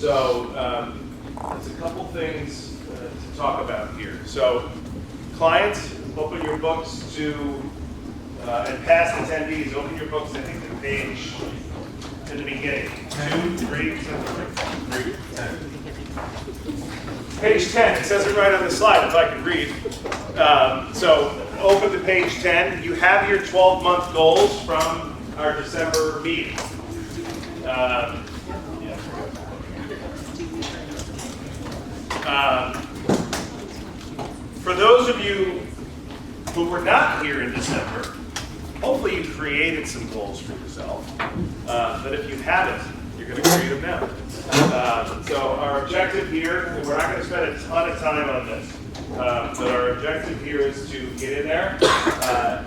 So there's a couple things to talk about here. So clients, open your books to, and past attendees, open your books, I think, to page in the beginning. 2, 3, 3. Page 10, it says it right on the slide if I could read. So open to page 10. You have your 12-month goals from our December meeting. For those of you who were not here in December, hopefully you created some goals for yourself. But if you haven't, you're going to create them now. So our objective here, and we're not going to spend a ton of time on this, but our objective here is to get in there,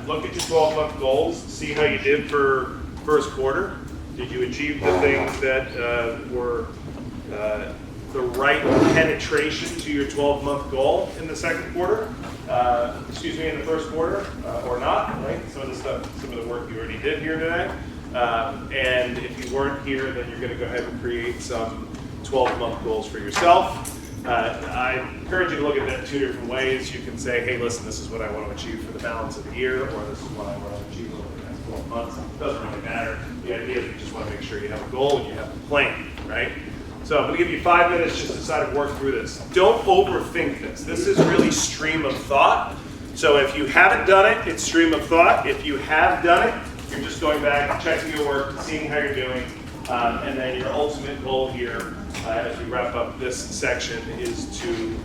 look at your 12-month goals, see how you did for first quarter. Did you achieve the things that were the right penetration to your 12-month goal in the second quarter? In the first quarter, or not, right? Some of the work you already did here today. And if you weren't here, then you're going to go ahead and create some 12-month goals for yourself. I encourage you to look at that two different ways. You can say, hey, listen, this is what I want to achieve for the balance of the year, or this is what I want to achieve over the next 12 months. It doesn't really matter. The idea is you just want to make sure you have a goal and you have a plan, right? So I'm going to give you 5 minutes just to try to work through this. Don't overthink this. This is really stream of thought. So if you haven't done it, it's stream of thought. If you have done it, you're just going back, checking your work, seeing how you're doing, and then your ultimate goal here, as we wrap up this section, is to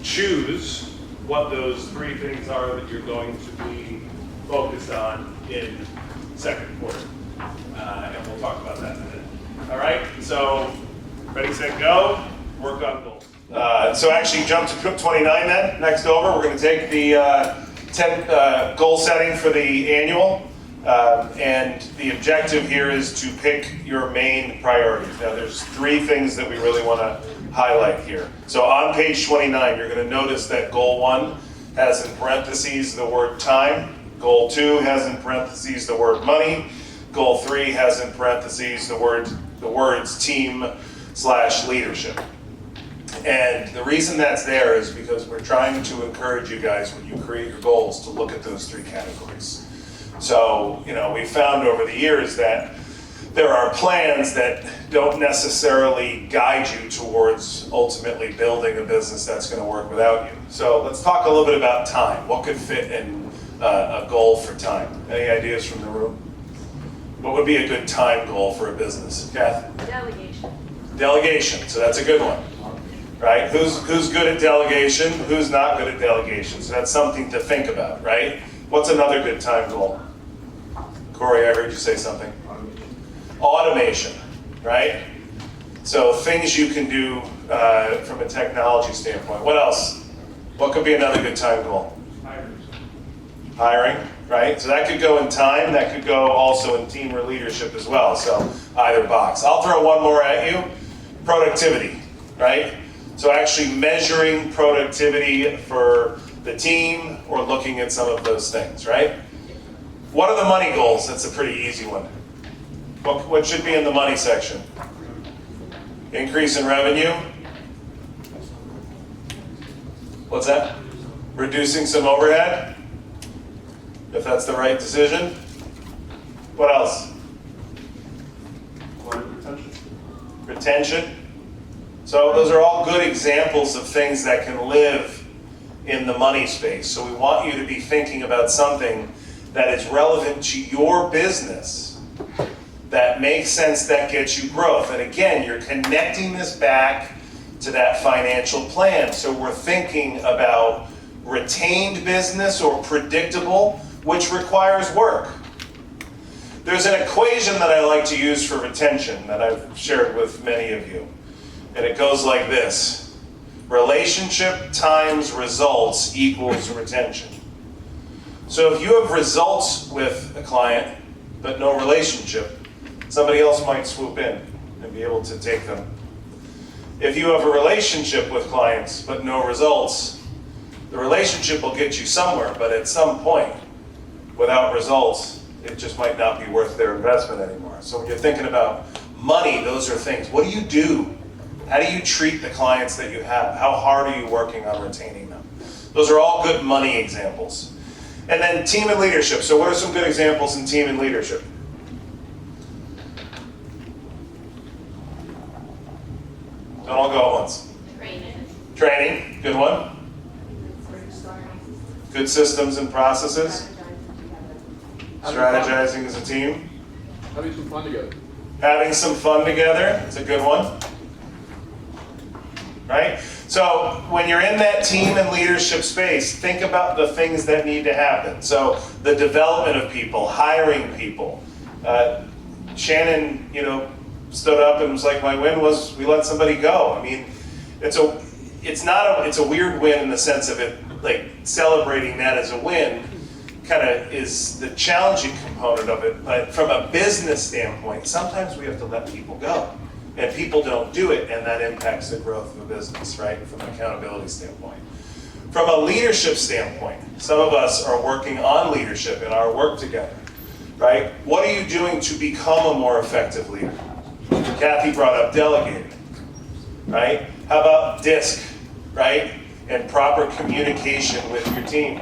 choose what those 3 things are that you're going to be focused on in second quarter. And we'll talk about that in a minute. All right, so ready, set, go, work on goals. So actually jump to 29 then, next over. We're going to take the 10 goal setting for the annual. And the objective here is to pick your main priorities. Now there's 3 things that we really want to highlight here. So on page 29, you're going to notice that goal 1 has in parentheses the word time. Goal 2 has in parentheses the word money. Goal 3 has in parentheses the words team/leadership. And the reason that's there is because we're trying to encourage you guys, when you create your goals, to look at those 3 categories. So, we found over the years that there are plans that don't necessarily guide you towards ultimately building a business that's going to work without you. So let's talk a little bit about time. What could fit in a goal for time? Any ideas from the room? What would be a good time goal for a business? Kath? Delegation. Delegation, so that's a good one, right? Who's good at delegation? Who's not good at delegation? So that's something to think about, right? What's another good time goal? Corey, I heard you say something. Automation, right? So things you can do from a technology standpoint. What else? What could be another good time goal? Hiring, right? So that could go in time, that could go also in team or leadership as well. So either box. I'll throw one more at you. Productivity, right? So actually measuring productivity for the team or looking at some of those things, right? What are the money goals? That's a pretty easy one. What should be in the money section? Increase in revenue. What's that? Reducing some overhead, if that's the right decision. What else? Retention. So those are all good examples of things that can live in the money space. So we want you to be thinking about something that is relevant to your business, that makes sense, that gets you growth. And again, you're connecting this back to that financial plan. So we're thinking about retained business or predictable, which requires work. There's an equation that I like to use for retention that I've shared with many of you. And it goes like this: relationship times results equals retention. So if you have results with a client, but no relationship, somebody else might swoop in and be able to take them. If you have a relationship with clients, but no results, the relationship will get you somewhere, but at some point, without results, it just might not be worth their investment anymore. So when you're thinking about money, those are things. What do you do How do you treat the clients that you have? How hard are you working on retaining them? Those are all good money examples. And then team and leadership. So what are some good examples in team and leadership? Don't all go at once. Training, good one. Good systems and processes. Strategizing as a team. Having some fun together. Having some fun together, it's a good one. Right? So when you're in that team and leadership space, think about the things that need to happen. So the development of people, hiring people. Shannon, stood up and was like, my win was we let somebody go. I mean, it's a weird win in the sense of it, like celebrating that as a win kind of is the challenging component of it. But from a business standpoint, sometimes we have to let people go. And people don't do it, and that impacts the growth of a business, right, from an accountability standpoint. From a leadership standpoint, some of us are working on leadership in our work together, right? What are you doing to become a more effective leader? Kathy brought up delegating, right? How about DISC, right? And proper communication with your team,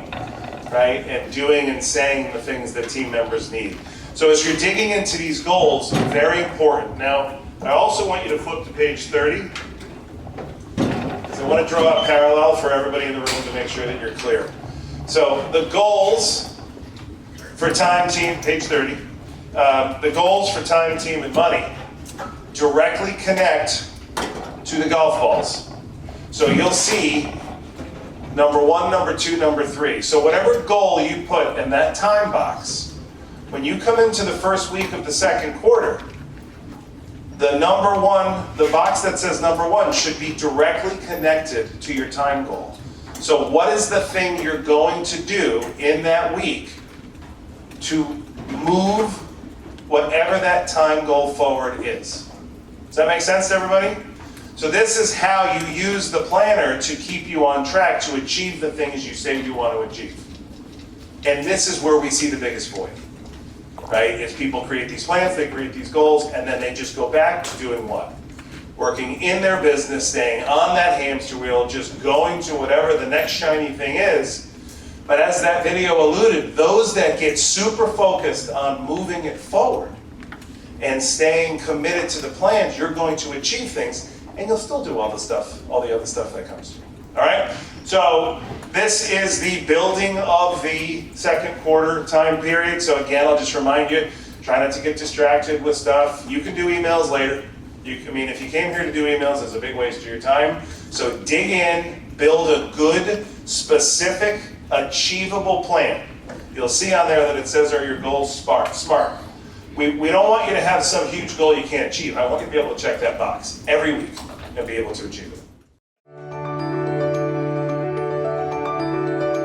right? And doing and saying the things that team members need. So as you're digging into these goals, very important. Now, I also want you to flip to page 30, because I want to draw a parallel for everybody in the room to make sure that you're clear. So the goals for time, team, page 30, the goals for time, team, and money directly connect to the golf balls. So you'll see number 1, number 2, number 3. So whatever goal you put in that time box, when you come into the first week of the second quarter, the number 1, the box that says number 1 should be directly connected to your time goal. So what is the thing you're going to do in that week to move whatever that time goal forward is? Does that make sense to everybody? So this is how you use the planner to keep you on track to achieve the things you say you want to achieve. And this is where we see the biggest void. Right? As people create these plans, they create these goals, and then they just go back to doing what? Working in their business, staying on that hamster wheel, just going to whatever the next shiny thing is. But as that video alluded, those that get super focused on moving it forward and staying committed to the plans, you're going to achieve things, and you'll still do all the other stuff that comes. All right? So this is the building of the second quarter time period. So again, I'll just remind you, try not to get distracted with stuff. You can do emails later. If you came here to do emails, it's a big waste of your time. So dig in, build a good, specific, achievable plan. You'll see on there that it says, are your goals smart? We don't want you to have some huge goal you can't achieve. I want you to be able to check that box every week and be able to achieve it.